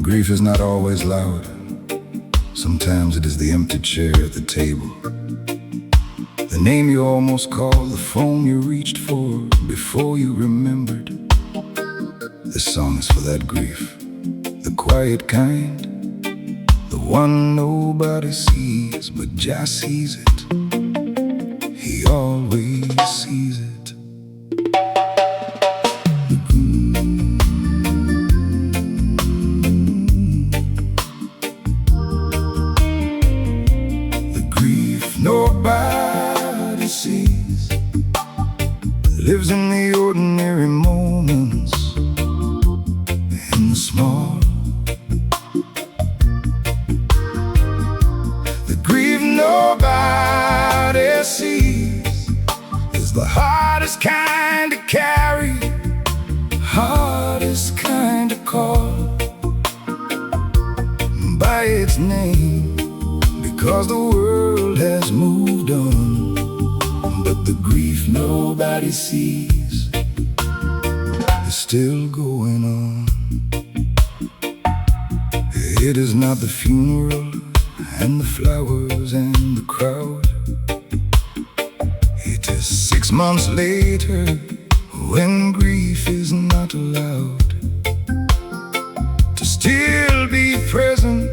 Grief is not always loud. Sometimes it is the empty chair at the table, the name you almost called, the phone you reached for before you remembered. This song is for that grief, the quiet kind, the one nobody sees but Jah sees it. He always sees it. Nobody sees, lives in the ordinary moments, in the small. The grief nobody sees is the hardest kind to carry, hardest kind to call by its name, because the world has moved on. But the grief nobody sees is still going on. It is not the funeral and the flowers and the crowd. It is 6 months later, when grief is not allowed to still be present,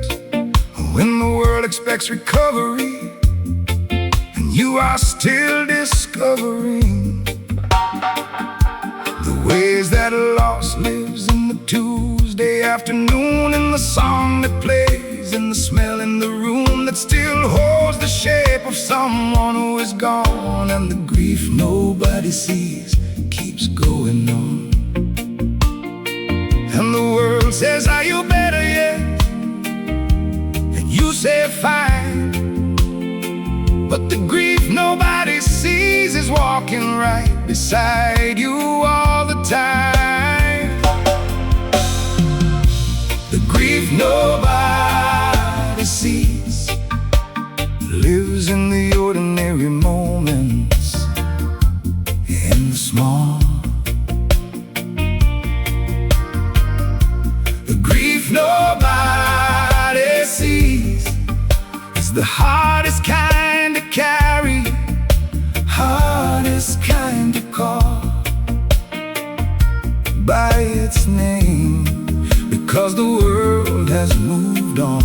when the world expects recovery and you are still discovering the ways that loss lives in the Tuesday afternoon, in the song that plays, in the smell in the room that still holds the shape of someone who is gone. And the grief nobody sees keeps going on. And the world says, are you better yet? You say fine, but the grief nobody sees is walking right beside you all the time. The grief nobody sees lives in the ordinary moments, in the small. The grief nobody sees is the hardest kind to carry, hardest kind to call by its name, because the world has moved on.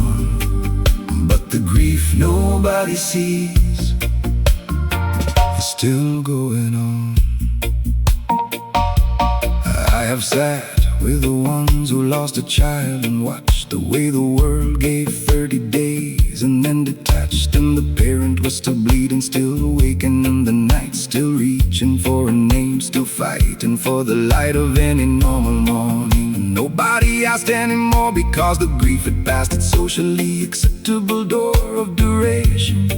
But the grief nobody sees is still going on. I have sat with the ones who lost a child and watched the way the world gave 30 days and then detached, and the parent was still bleeding, still awakened in the night, still reaching for a name, still fighting for the light of any normal morning. And nobody asked anymore, because the grief had passed its socially acceptable door of duration,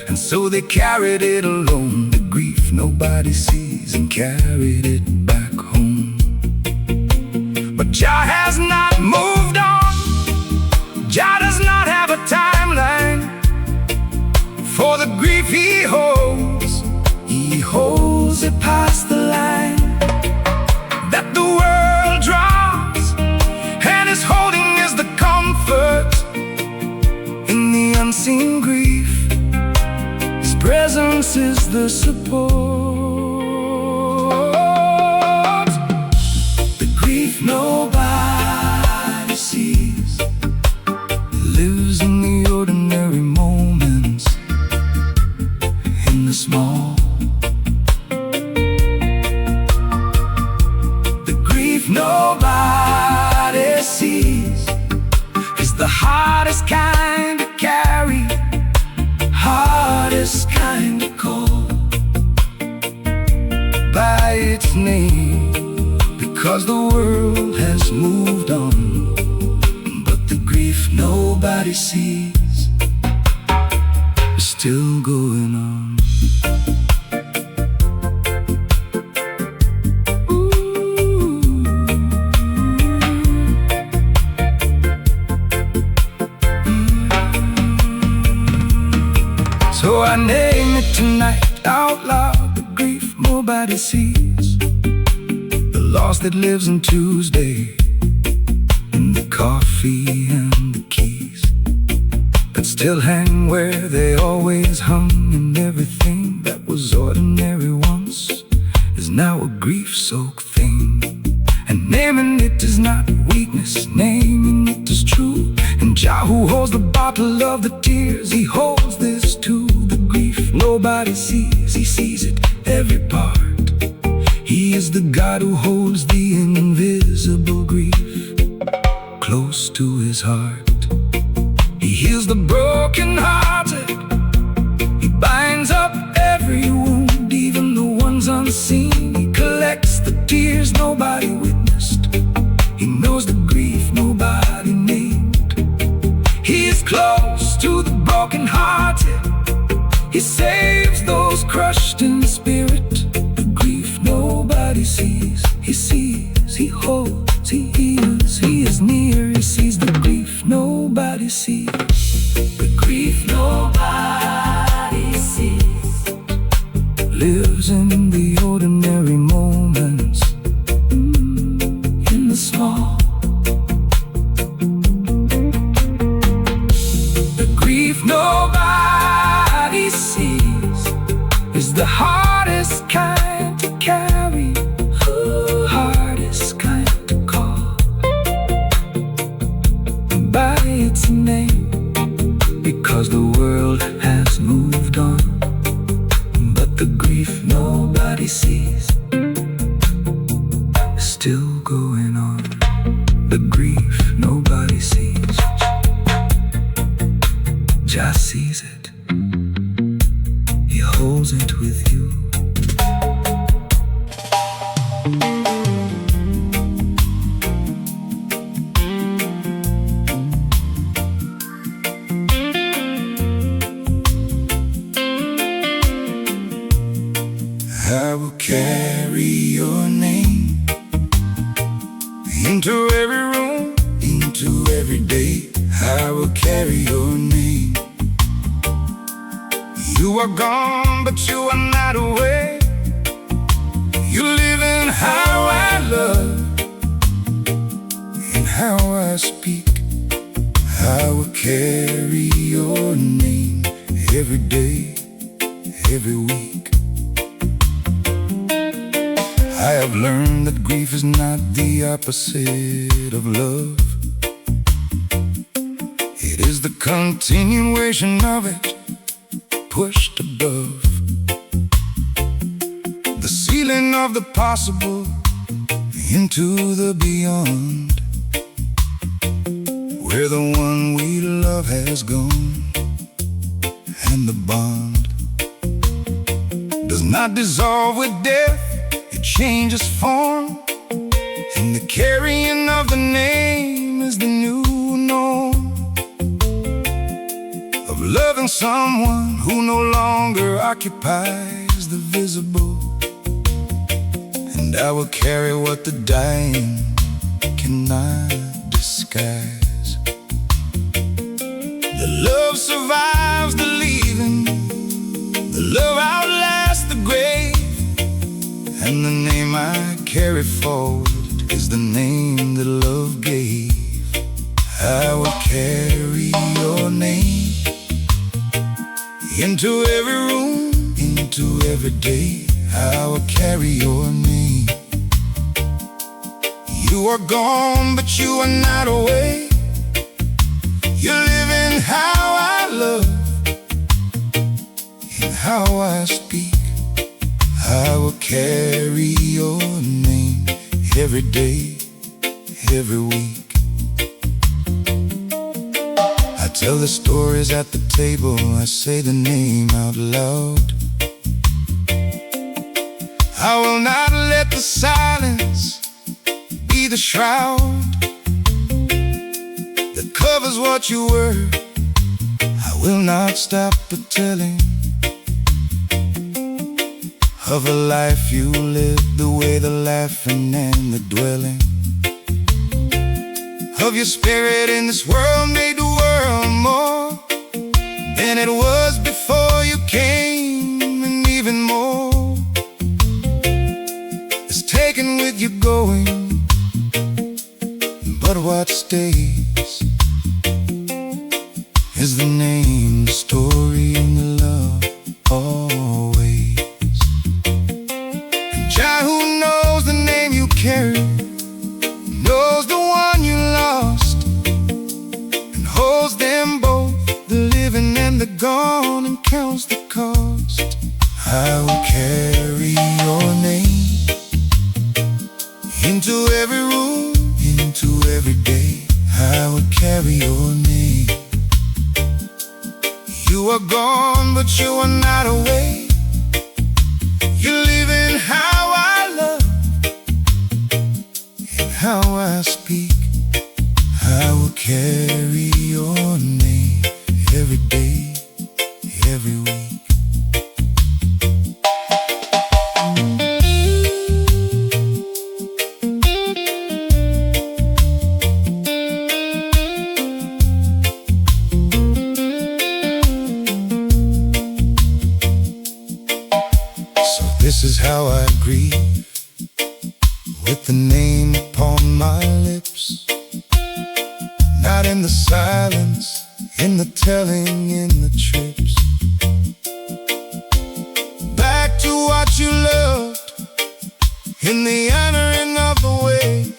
and so they carried it alone, the grief nobody sees, and carried it back home. But Jah has not moved on. Jah does not have a timeline for the grief he holds. He holds it past the line that the world draws, and his holding is the comfort in the unseen grief. His presence is the support. The grief nobody sees lives in the ordinary moments, in the small. The grief nobody sees is the hardest kind to carry, hardest kind to call by its name, because the world has moved on. But the grief nobody sees is still going on. So I name it tonight out loud, the grief nobody sees, the loss that lives in Tuesday, in the coffee and the keys that still hang where they always hung. And everything that was ordinary once is now a grief-soaked thing. And naming it is not weakness, naming it is true. And Jah, who holds the bottle of the tears, he holds this too. The grief nobody sees, he sees it every part. He is the God who holds the invisible grief close to his heart. He heals the brokenhearted, he binds up every wound, even the ones unseen. He collects the tears nobody witnessed, he knows the grief nobody named. He is close to the brokenhearted, he saves those crushed in spirit. The grief nobody sees, he sees, he holds, he heals. He is near, he sees the grief nobody sees. The grief nobody sees lives in the ordinary moments, in the small. The grief nobody sees is the hardest kind to carry, hardest kind to call by its name, because the world has moved on. But the grief nobody sees is still going on. The grief nobody sees, Jah sees it, he holds it with you. I will carry your name into every room, into every day. I will carry your name. You are gone, but you are not away. You live in how I love, in how I speak. I will carry your name every day, every week. I have learned that grief is not the opposite of love. It is the continuation of it, pushed above the ceiling of the possible into the beyond, where the one we love has gone, and the bond does not dissolve with death. It changes form, and the carrying of the name is the new norm of loving someone who no longer occupies the visible. And I will carry what the dying cannot disguise. The love survives the leaving, the love outlasts the grave. And the name I carry forward is the name that love gave. I will carry your name into every room, into every day. I will carry your name. You are gone, but you are not away. You live in how I love, in how I speak. I will carry your name every day, every week. I tell the stories at the table, I say the name out loud. I will not let the silence be the shroud that covers what you were. I will not stop the telling of a life you lived, the way the laughing and the dwelling of your spirit in this world made the world more than it was before you came, and even more. This taken with you going, but what stays is the name, the story, and the love always. And Jah, who knows the name you carry, knows the one you lost, and holds them both, the living and the gone, and counts the cost. I will carry your name into every room, into every day. I will carry your name. You are gone, but you are not away. You're living how I love and how I speak. I will carry your name every day, every week. This is how I grieve, with the name upon my lips. Not in the silence, in the telling, in the trips. Back to what you loved, in the honoring of the way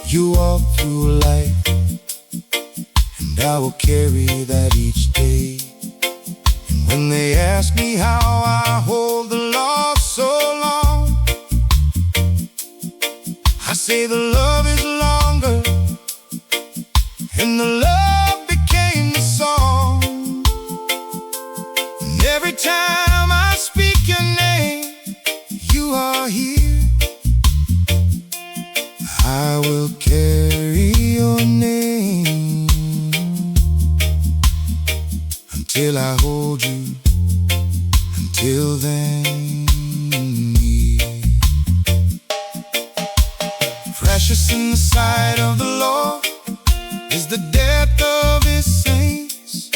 you walk through life, and I will carry that each day. When they ask me how I hold the loss so long, I say the love is longer, and the love became the song. And every time I speak your name, you are here. I will carry your name until I hold you. Till then, precious in the sight of the Lord is the death of his saints.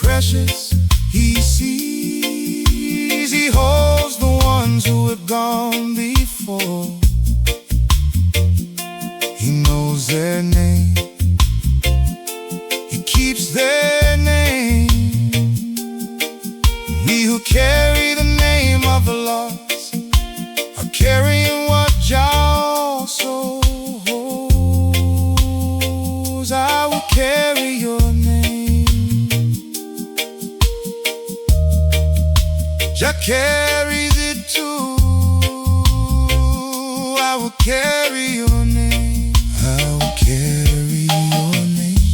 Precious he sees, he holds the ones who have gone before. He knows their name, he keeps their name. We who carry the name of the lost are carrying what Jah also holds. I will carry your name. Jah carries it too. I will carry your name. I will carry your name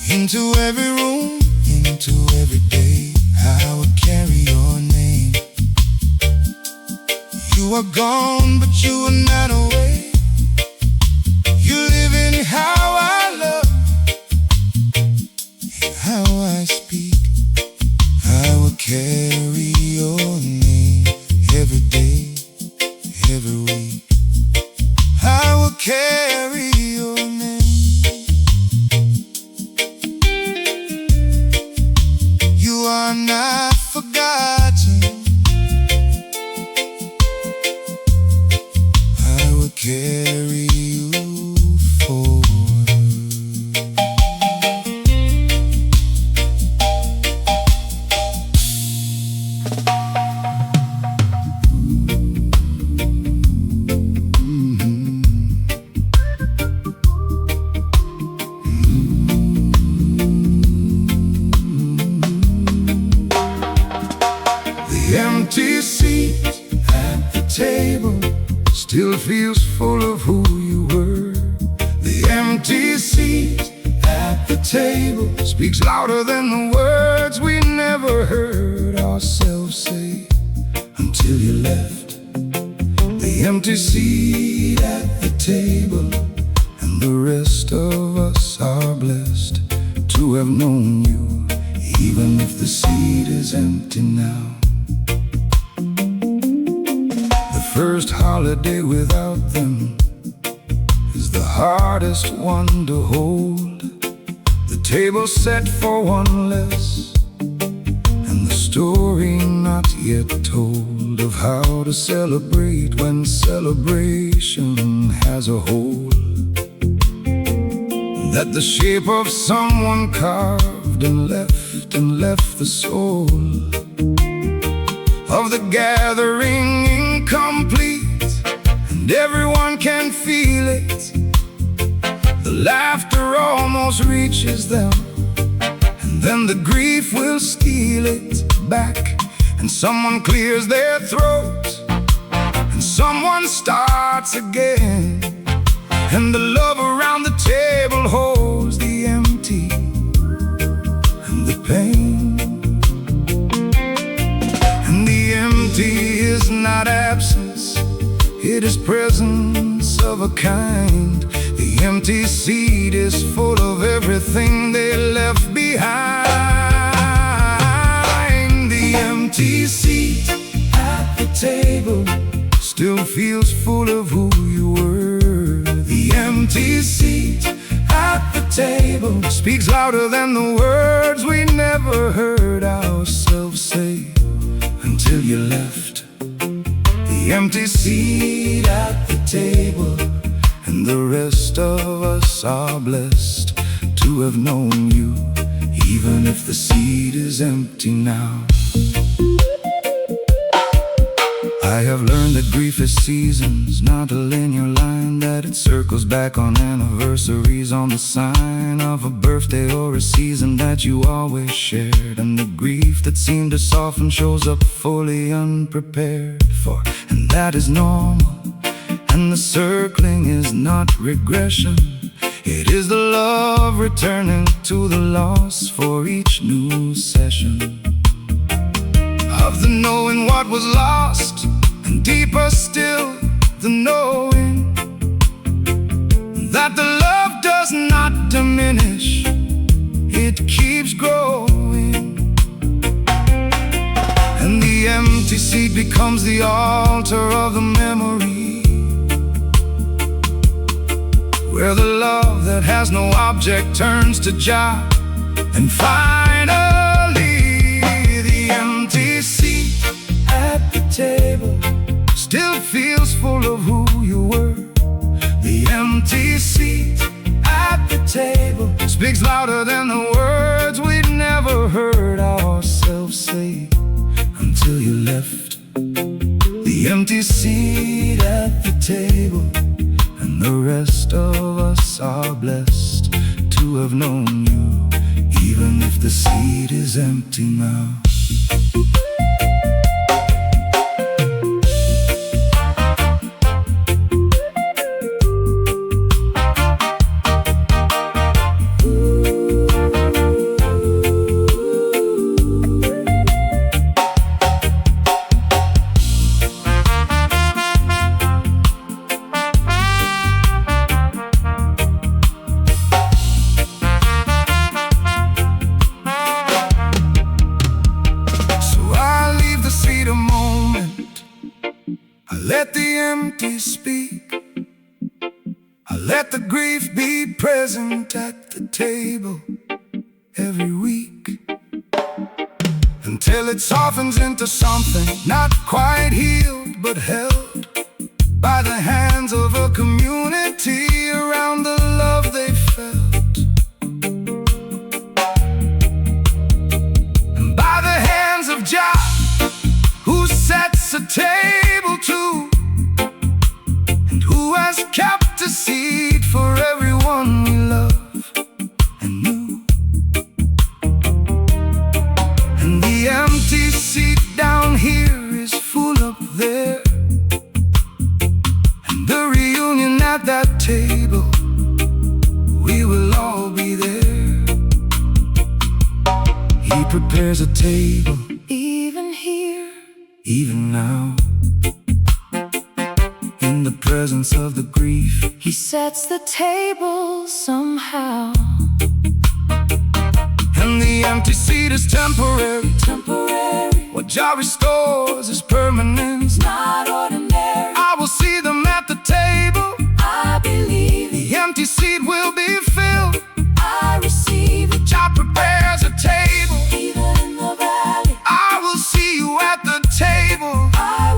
into every room, into every day. I will carry your name. You are gone, but you are not away. You're living how I love and how I speak. I will carry your name every day, every week. I will carry your name. You are not forgotten. I will carry you forward. The empty seat at the table still feels full of who you were. The empty seat at the table speaks louder than the words we never heard ourselves say until you left. The empty seat at the table, and the rest of us are blessed to have known you, even if the seat is empty now. First holiday without them is the hardest one to hold. The table set for one less, and the story not yet told. told of how to celebrate when celebration has a hole, that the shape of someone carved and left the soul of the gathering incomplete, and everyone can feel it. The laughter almost reaches them, and then the grief will steal it back, and someone clears their throat, and someone starts again, and the love around the table holds the empty and the pain. And the empty is not absence, it is presence of a kind. The empty seat is full of everything they left behind. The empty seat at the table still feels full of who you were. The empty seat at the table speaks louder than the words we never heard ourselves say until you left. The empty seat at the table, and the rest of us are blessed to have known you, even if the seat is empty now. I have learned that grief is seasons, not a linear line, that it circles back on anniversaries, on the sign of a birthday or a season that you always shared. And the grief that seemed to soften shows up fully unprepared for, and that is normal. And the circling is not regression, it is the love returning to the loss for each new session of the knowing what was lost, and deeper still the knowing that the love does not diminish, it keeps growing. And the empty seat becomes the altar of the memory, where the love that has no object turns to joy. And finally, the empty seat at the table still feels full of who you were. The empty seat at the table speaks louder than the words we'd never heard ourselves say until you left. The empty seat at the table, and the rest of us are blessed to have known you, even if the seat is empty now. Let the empty speak, I let the grief be present at the table every week, until it softens into something not quite healed but held by the hands of a community around the love they felt, and by the hands of Jah, who sets a table too, and who has kept a seat for everyone we love and knew. And the empty seat down here is full up there, and the reunion at that table, we will all be there. He prepares a table, even here, even now, in the presence of the grief. He sets the table somehow, and the empty seat is temporary. What Jah restores is permanence, not ordinary. I will see them at the table, I believe it. the empty seat will be filled. I receive it. Jah prepares a table, Even in the valley, I will see you at the table. I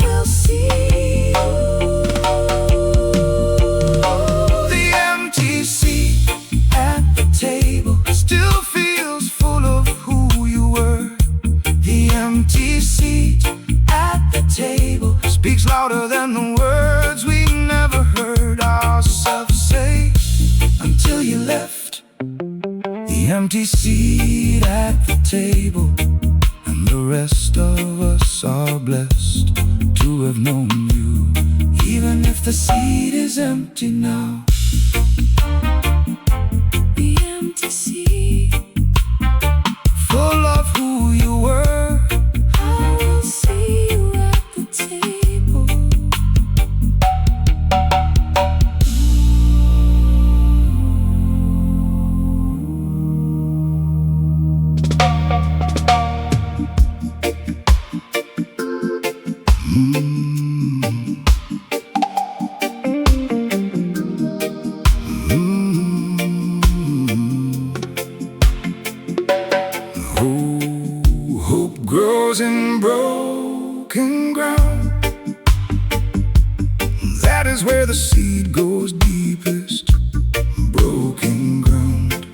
speaks louder than the words we never heard ourselves say until you left. The empty seat at the table, and the rest of us are blessed to have known you, even if the seat is empty now. The empty seat, full of who you were. I will see you at the table. Hope grows in broken ground. That is where the seed goes deepest. Broken ground.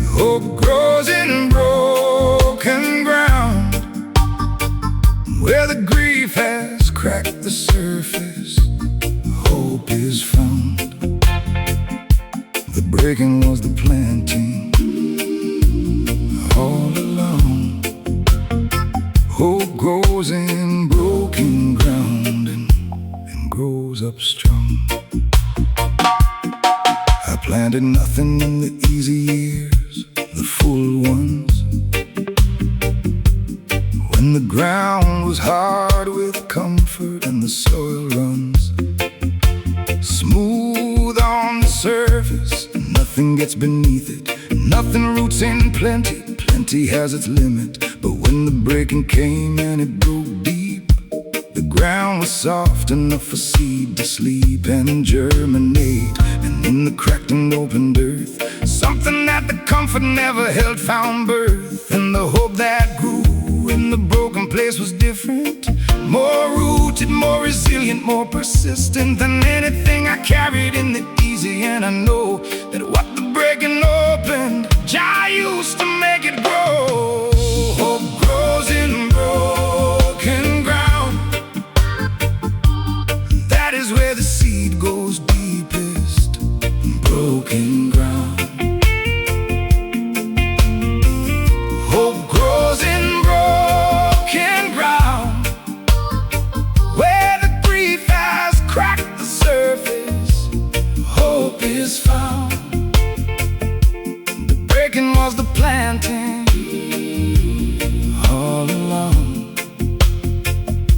Hope grows in broken ground, where the grief has cracked the surface. Hope is found. The breaking was the planting all along. Hope grows in broken ground and grows up strong. I planted nothing in the easy years, the full ones, when the ground was hard with comfort and the soil runs smooth on the surface. Nothing gets beneath it, nothing roots in plenty. Plenty has its limit, but when the breaking came and it broke deep, the ground was soft enough for seed to sleep and germinate. And in the cracked and opened earth, something that the comfort never held found birth. And the hope that grew in the broken place was different, more rooted, more resilient, more persistent than anything I carried in the easy. And I know that what the breaking opened, Jah used to make it grow. Hope grows in broken ground. That is where the seed goes deepest. Broken ground. Hope grows in broken ground, where the grief has cracked the surface. Hope is found. The breaking was the planting all along.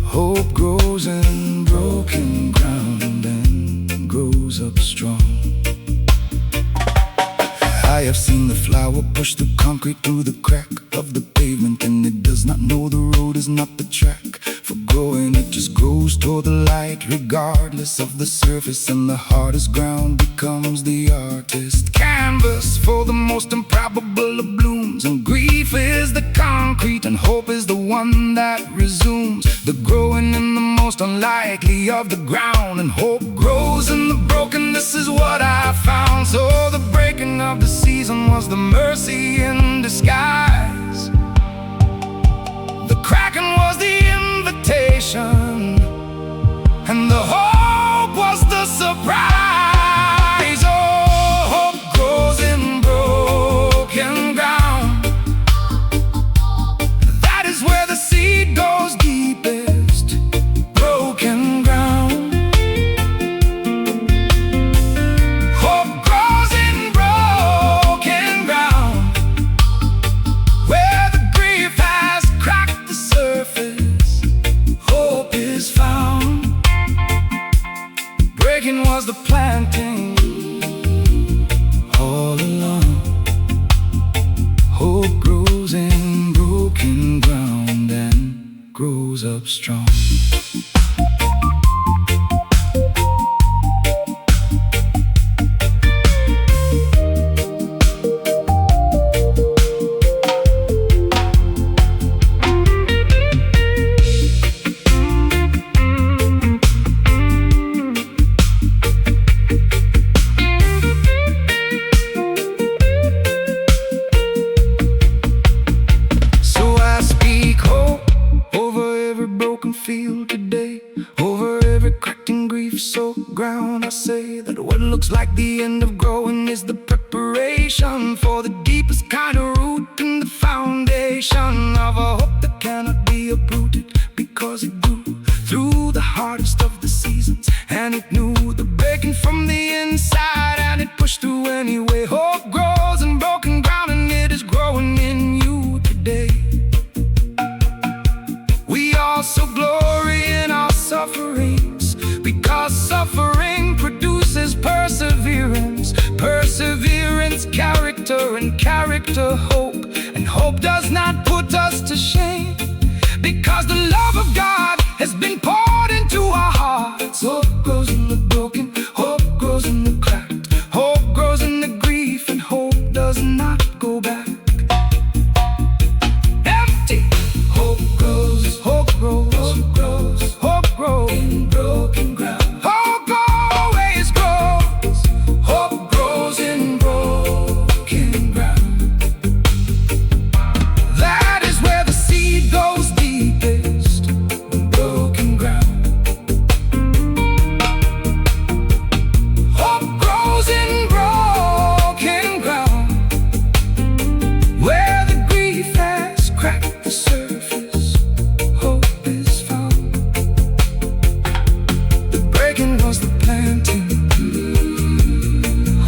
Hope grows in broken ground and grows up strong. I have seen the flower push the concrete through the crack of the pavement, and it does not know the road is not the track for growing. It just grows toward the light regardless of the surface, and the hardest ground becomes the artist canvas for the most improbable of blooms. And grief is the concrete and hope is the one that resumes the growing in the most unlikely of the ground. And hope grows in the broken, this is what I found. So the breaking of the season was the mercy in disguise. The cracking was the invitation, and the hope was the surprise. Oh, hope grows in broken ground. That is where the seed goes deepest. Broken ground. Hope grows in broken ground, where the grief has cracked the surface. Hope is found. Breaking was the planting all along. Hope grows in broken ground and grows up strong. So I speak hope over like the end of growing is the preparation for the deepest kind of root and the foundation of a hope that cannot be uprooted, because it grew through the hardest of the seasons, and it knew the breaking from the inside, and it pushed through anyway. Hope grows in broken ground, and it is growing in you today. We also glory in our sufferings, because suffering produces perseverance, perseverance, character, and character, hope. And hope does not put us to shame, because the love of God has been poured into our hearts. Hope grows in the broken, hope grows in the cracked, hope grows in the grief, and hope does not go back empty. Hope grows, hope grows, hope grows, hope grows in broken ground. Hope always grows, hope grows in broken ground. That is where the seed goes deepest, in broken ground. Hope grows in broken ground, where the grief has cracked the surface, hope is found. The breaking was the planting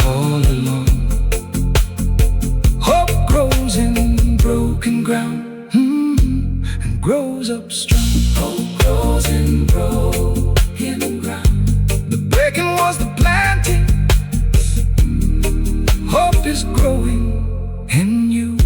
all along. Hope grows in broken ground, and grows up strong. Hope grows in broken ground. The breaking was the planting. Hope is growing in you.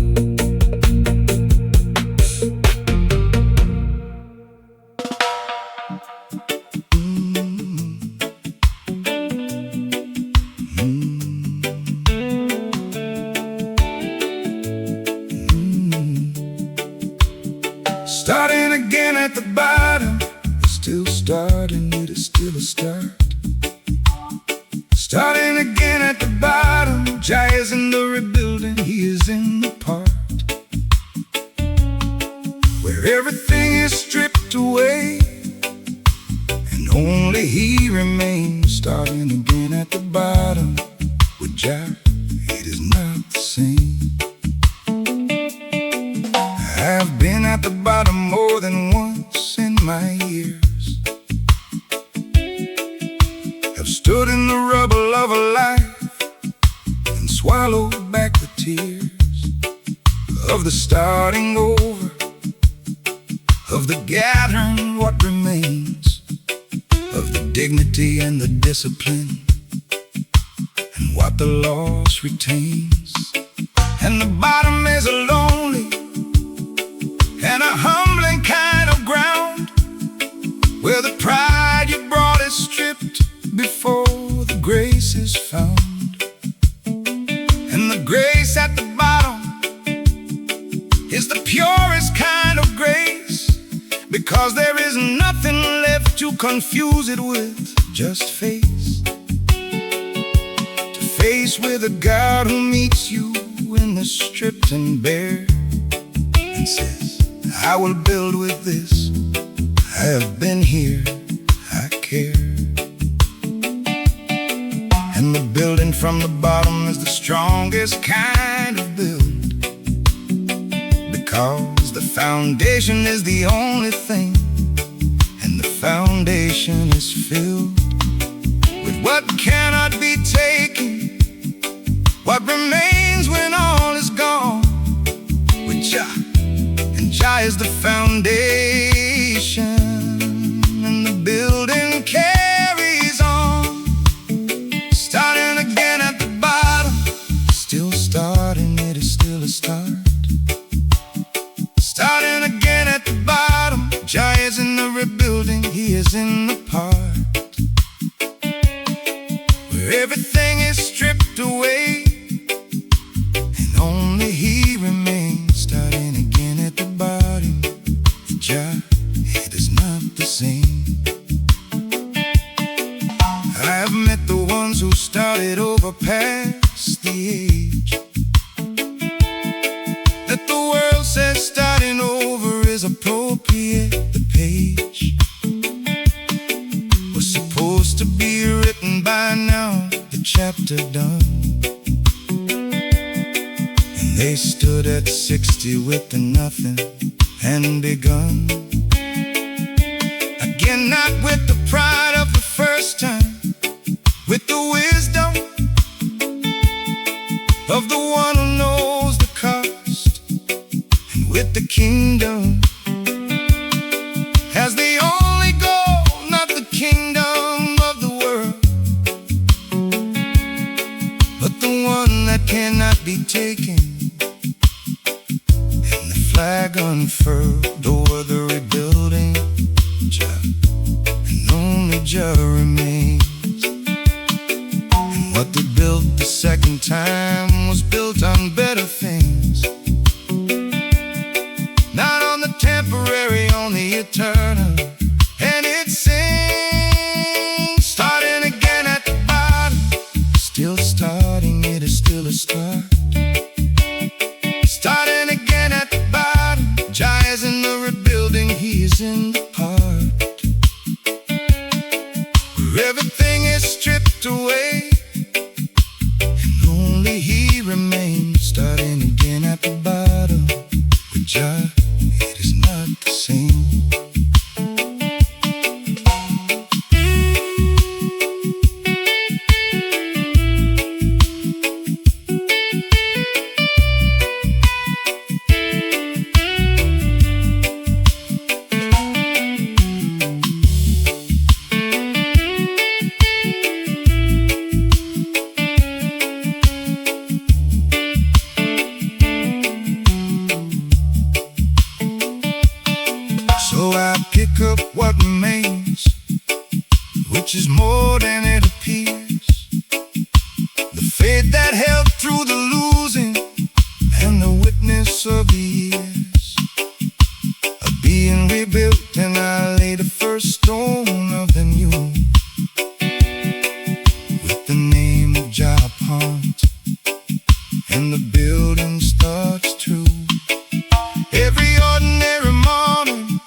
Starting again at the bottom, still starting, it is still a start. Starting again at the bottom, Jai is in the rebuilding, he is in the part where everything is stripped away, and only he remains. Starting again at the bottom, with Jai, it is not the same. I've been at the bottom more than once in my years. Have stood in the rubble of a life and swallowed back the tears of the starting over, of the gathering what remains, of the dignity and the discipline, and what the loss retains. And the bottom is a lonely and a humbling kind of ground, where the pride you brought is stripped before the grace is found. And the grace at the bottom is the purest kind of grace, because there is nothing left to confuse it with. Just face to face with a God who meets you in the stripped and bare, and says, I will build with this. I have been here, I care. And the building from the bottom is the strongest kind of build, because the foundation is the only thing, and the foundation is filled with what cannot be taken, what remains when all is gone, with Jah. Jah is the foundation, and the building carries on. Starting again at the bottom, still starting, it is still a start. Starting again at the bottom, Jah is in the rebuilding, he is in the part where everything is stripped away, and only he remains. Starting again at the bottom, Jah, it is not the same. I have met the ones who started over past the age that the world says starting over is appropriate. The page was supposed to be written by now, the chapter stood at 60 with the nothing and begun again, not with the pride of the first time, with the wisdom of the one who knows the cost, and with the kingdom as the only goal, not the kingdom of the world, but the one that cannot be taken. And the flag unfurled over the rebuilding, Jah, and only Jah remains. And what they built the second time was built on better things, not on the temporary, on the eternal. And it sings, starting again at the bottom, still starting, it is still a start. Starting again at the bottom, Jah is in the rebuilding, He is in the part where everything is stripped away and only He remains. Starting again at the bottom, with Jah it is not the same. So I pick up what remains, which is more than it appears. The faith that held through the losing, and the witness of the years of being rebuilt. And I lay the first stone of the new, with the name of Jah upon it, and the building starts true. Every ordinary morning,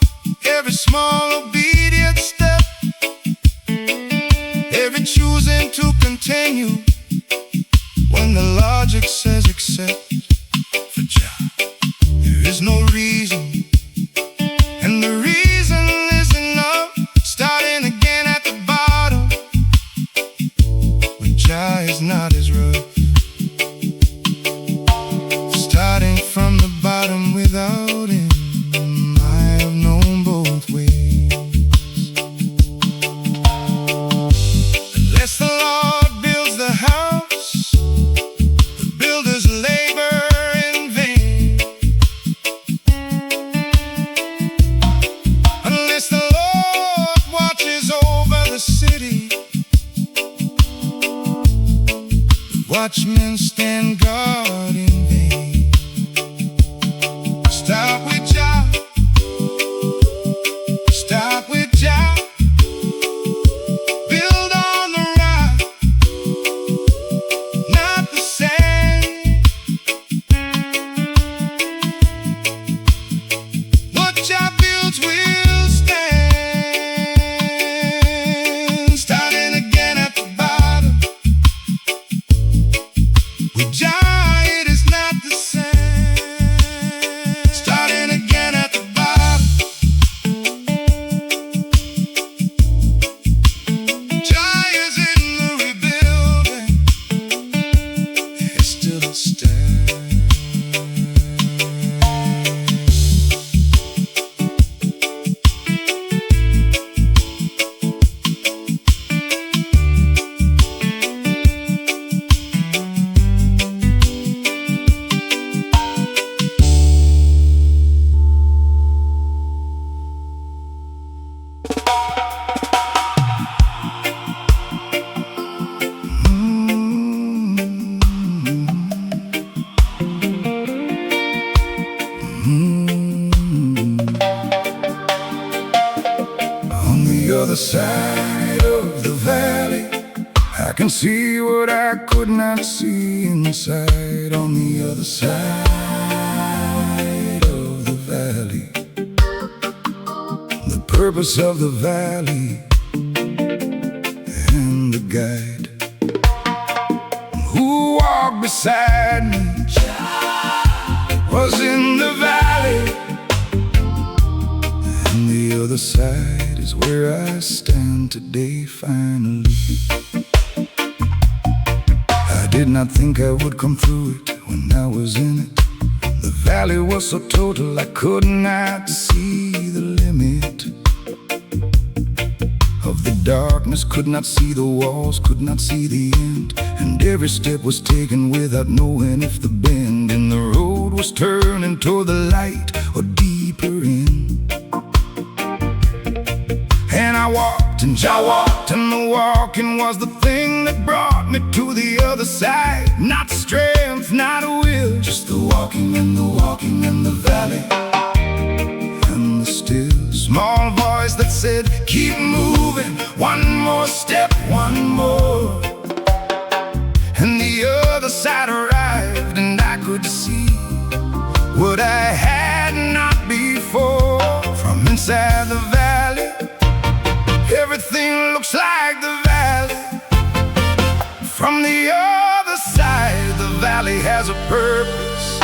every small obedient step, every choosing to continue when the logic says accept. For Jah there is no reason, and the reason is enough. Starting again at the bottom, when Jah is not as rough. Starting from the bottom without Him, I have known both ways. Unless the Lord builds the house, the builders labor in vain. Unless the Lord watches over the city, the watchmen stand guard in vain. Start with Jah, start with Jah, build on the rock, not the sand. What Jah builds will stand. Starting again at the bottom, with Jah it is not the same. Starting again at the bottom, Jah is in the rebuilding, it still stands. On the other side of the valley, I can see what I could not see inside. On the other side of the valley, the purpose of the valley and the guide who walked beside me was in the valley, and the other side is where I stand today finally. I did not think I would come through it when I was in it. The valley was so total I could not see the limit of the darkness, could not see the walls, could not see the end. And every step was taken without knowing if the bend in the road was turning toward the light or deeper in. And I walked and I walked, and the walking was the thing that brought me to the other side. Not strength, not a will, just the walking and the walking in the valley. And the still small voice that said, keep moving, one more step, one more. And the other side arrived, and I could see what I had not before. From inside the valley, everything looks like the valley. From the other side, the valley has a purpose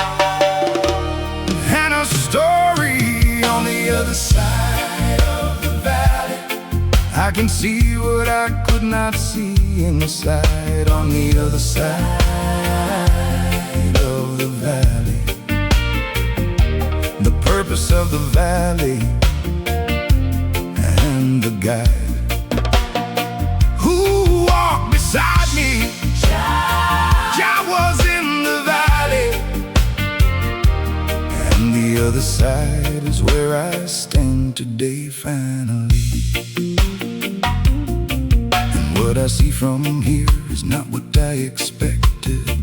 and a story. On the other side of the valley, I can see what I could not see inside. On the other side of the valley, the purpose of the valley and the guide who walked beside me. Jah was in the valley, and the other side is where I stand today finally. And what I see from here is not what I expected.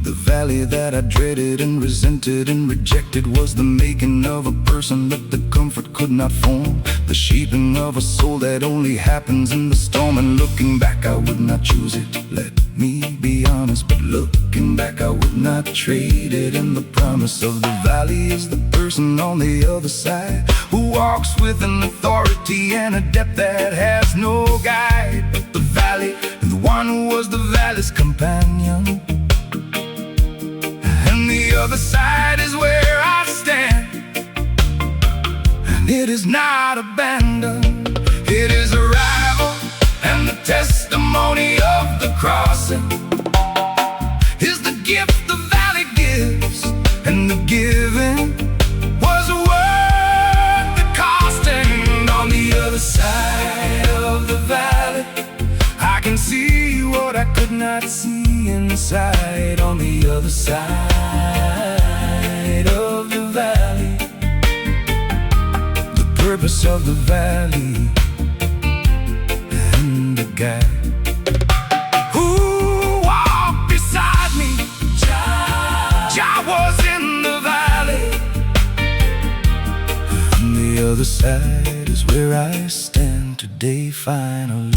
The valley that I dreaded and resented and rejected was the making of a person that the comfort could not form, the shaping of a soul that only happens in the storm. And looking back, I would not choose it, let me be honest, but looking back, I would not trade it. And the promise of the valley is the person on the other side who walks with an authority and a depth that has no guide. But the valley, and the one who was the valley's companion, and the other side is where I stand. And it is not abandoned, it is arrival, and the testimony of the crossing is the gift the valley gives, and the giving was worth the cost. And on the other side of the valley, I can see what I could not see inside. On the other side of the valley, the purpose of the valley and the guide who walked beside me. Jah was in the valley, and the other side is where I stand today finally.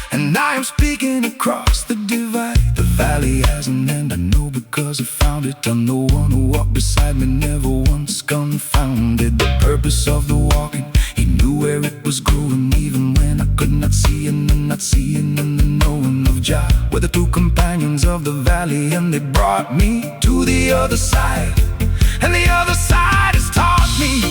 And I am speaking across the divide. The valley has an end, I know, because I found it. I'm the one who walked beside me, never once confounded. The purpose of the walking, he knew where it was growing, even when I could not see. And the not seeing and the knowing of Jah were the two companions of the valley, and they brought me to the other side. And the other side has taught me,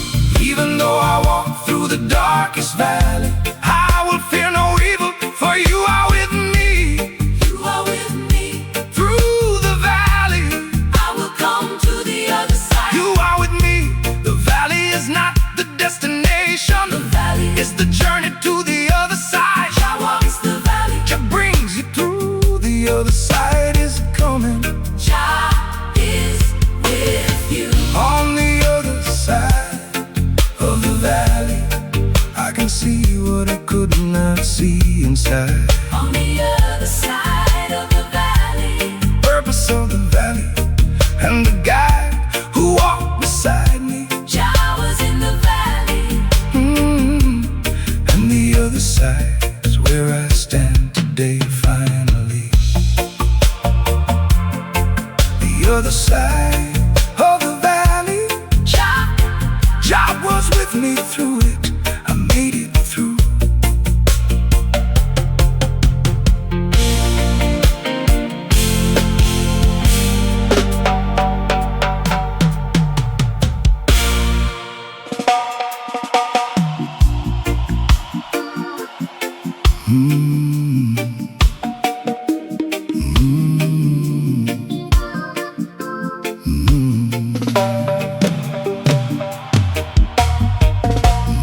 even though I walk through the darkest valley, I will fear no evil, for you are with me. You are with me. Through the valley, I will come to the other side. you are with me. The valley is not the destination, The valley it's the journey to the other side. Jah walks the valley. Jah brings you through. The other side is coming. Jah is with you. On the other side of the valley, I can see what I could not see inside. On the other side of the valley, Purpose of the valley and the guide who walked beside me. Jah was in the valley. And the other side of the valley, Jah was with me through it. I made it through.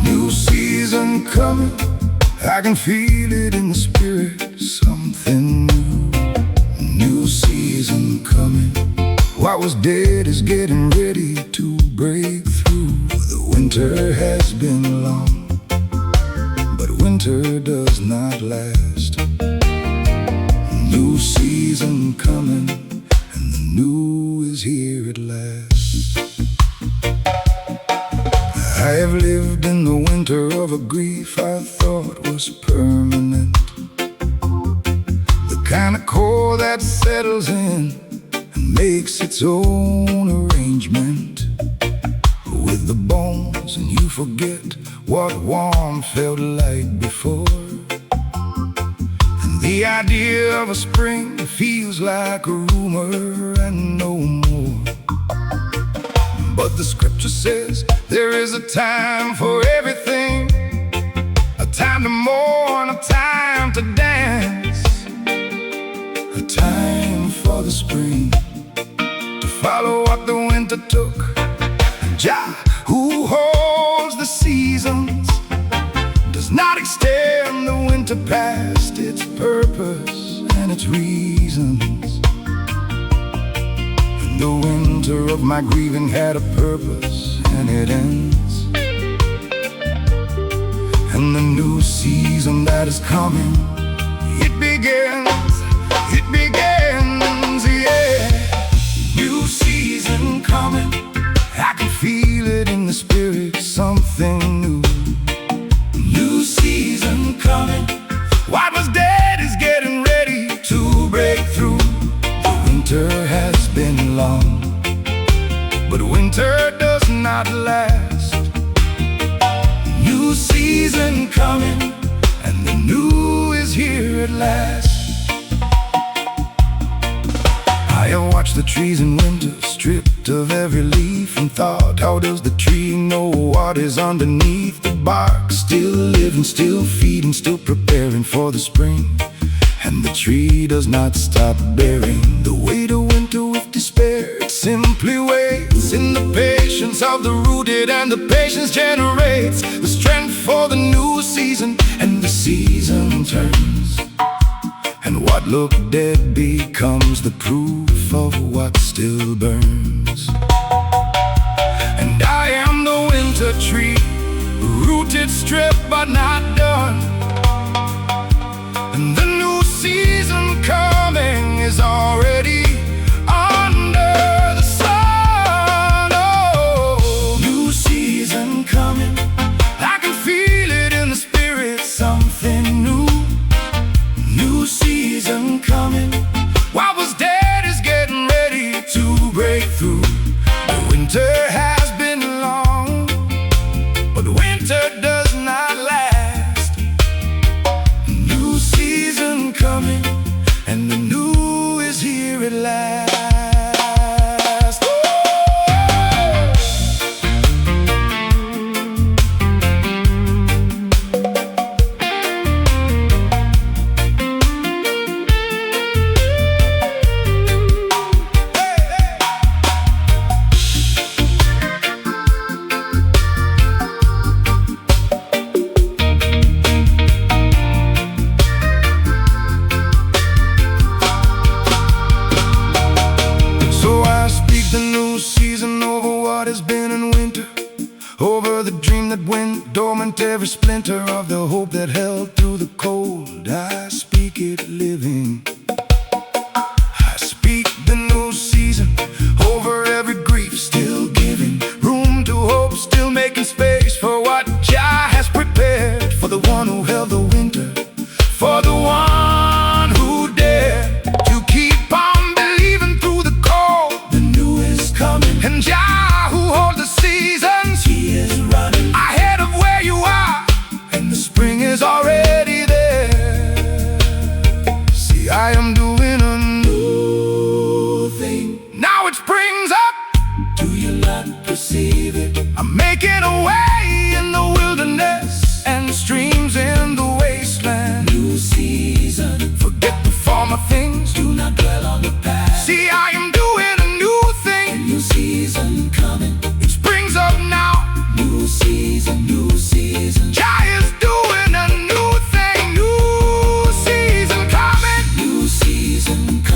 New season coming, I can feel it in the spirit, something new. New season coming, what was dead is getting ready to break through. The winter has been long, but winter does not last. New season coming, and the new is here at last. I have lived in the winter of a grief I thought was permanent, the kind of cold that settles in and makes its own arrangement with the bones, and you forget what warm felt like before. And the idea of a spring feels like a rumor and no more. But the scripture says there is a time for everything, a time to mourn, a time to dance, a time for the spring to follow what the winter took. Jah, who holds the seasons, does not extend the winter past its purpose and its reasons. And the winter of my grieving had a purpose, and it ends. And the new season that is coming, it begins, yeah. New season coming, I can feel it in the spirit, something new. New season coming, what was dead is getting ready to break through. The winter has been long, but winter does not last. New season coming, and the new is here at last. I have watched the trees in winter, stripped of every leaf, and thought, how does the tree know what is underneath? The bark still living, still feeding, still preparing for the spring. And the tree does not stop bearing the weight of winter with despair. It simply waits in the patience of the rooted, and the patience generates the strength for the new season. And the season turns, and what looked dead becomes the proof of what still burns. And I am the winter tree, rooted, stripped, but not done. And the new season coming is already under the sun. Oh, new season coming, I can feel it in the spirit, something new. New season coming, what was dead is getting ready to break through. The winter has been long, but winter does not last. New season coming, and the new is here at last. Over the dream that went dormant, every splinter of the hope that held through the cold. I speak it living. I speak the new season over every grief, still giving room to hope, still making space for what Jah has prepared. For the one who held the winter, for the one who dared to keep on believing through the cold. The season